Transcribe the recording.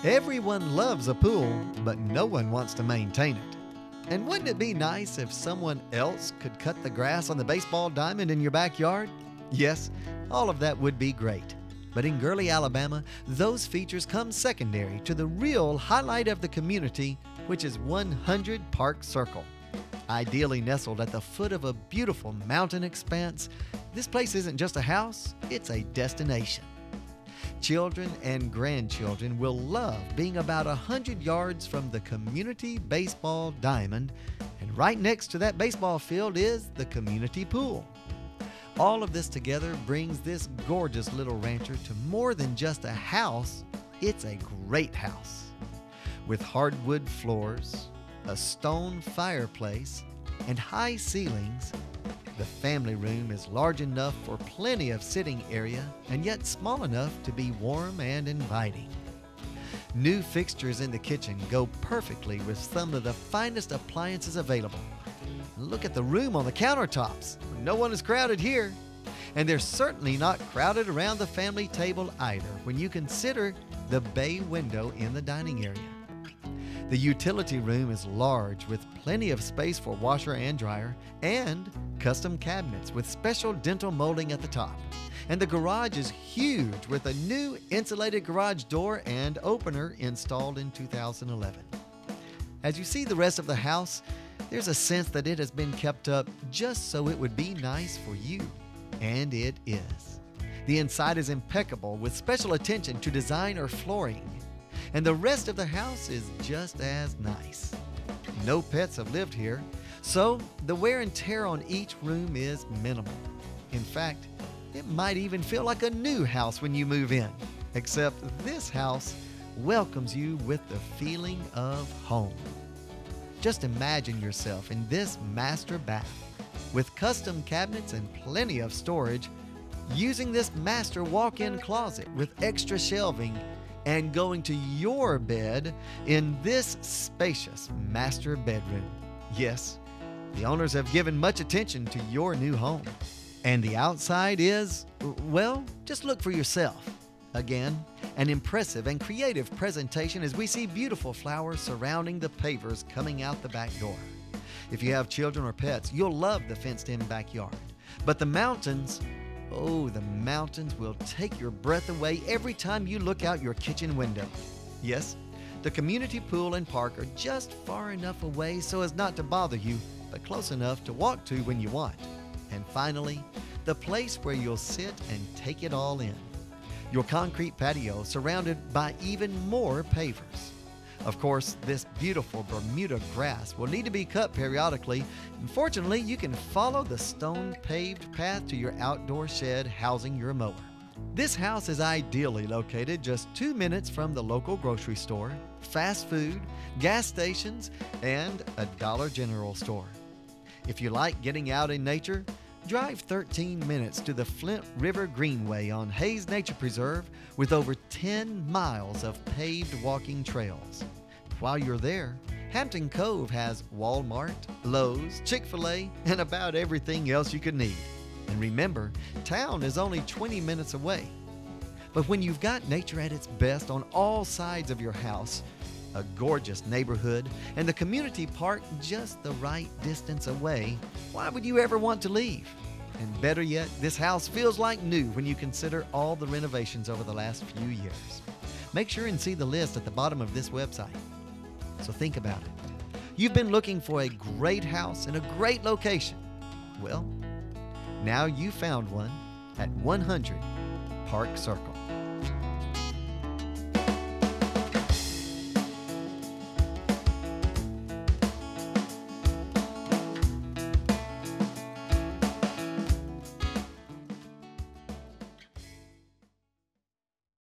Everyone loves a pool, but no one wants to maintain it. And wouldn't it be nice if someone else could cut the grass on the baseball diamond in your backyard? Yes, all of that would be great. But in Gurley, Alabama, those features come secondary to the real highlight of the community, which is 100 Park Circle. Ideally nestled at the foot of a beautiful mountain expanse, this place isn't just a house, it's a destination. Children and grandchildren will love being about 100 yards from the community baseball diamond, and right next to that baseball field is the community pool. All of this together brings this gorgeous little rancher to more than just a house, it's a great house. With hardwood floors, a stone fireplace, and high ceilings, the family room is large enough for plenty of sitting area and yet small enough to be warm and inviting. New fixtures in the kitchen go perfectly with some of the finest appliances available. Look at the room on the countertops. No one is crowded here. And they're certainly not crowded around the family table either when you consider the bay window in the dining area. The utility room is large with plenty of space for washer and dryer and custom cabinets with special dental molding at the top. And the garage is huge with a new insulated garage door and opener installed in 2011. As you see the rest of the house, there's a sense that it has been kept up just so it would be nice for you. And it is. The inside is impeccable with special attention to design or flooring. And the rest of the house is just as nice. No pets have lived here, so the wear and tear on each room is minimal. In fact, it might even feel like a new house when you move in, except this house welcomes you with the feeling of home. Just imagine yourself in this master bath with custom cabinets and plenty of storage, using this master walk-in closet with extra shelving, and going to your bed in this spacious master bedroom. Yes, the owners have given much attention to your new home. And the outside is, well, just look for yourself. Again, an impressive and creative presentation as we see beautiful flowers surrounding the pavers coming out the back door. If you have children or pets, you'll love the fenced-in backyard. But the mountains, oh, the mountains will take your breath away every time you look out your kitchen window. Yes, the community pool and park are just far enough away so as not to bother you, but close enough to walk to when you want. And finally, the place where you'll sit and take it all in. Your concrete patio surrounded by even more pavers. Of course, this beautiful Bermuda grass will need to be cut periodically. And fortunately, you can follow the stone-paved path to your outdoor shed housing your mower. This house is ideally located just 2 minutes from the local grocery store, fast food, gas stations, and a Dollar General store. If you like getting out in nature, drive 13 minutes to the Flint River Greenway on Hayes Nature Preserve with over 10 miles of paved walking trails. While you're there, Hampton Cove has Walmart, Lowe's, Chick-fil-A, and about everything else you could need. And remember, town is only 20 minutes away. But when you've got nature at its best on all sides of your house, a gorgeous neighborhood, and the community park just the right distance away, why would you ever want to leave? And better yet, this house feels like new when you consider all the renovations over the last few years. Make sure and see the list at the bottom of this website. So think about it. You've been looking for a great house in a great location. Well, now you found one at 100 Park Circle.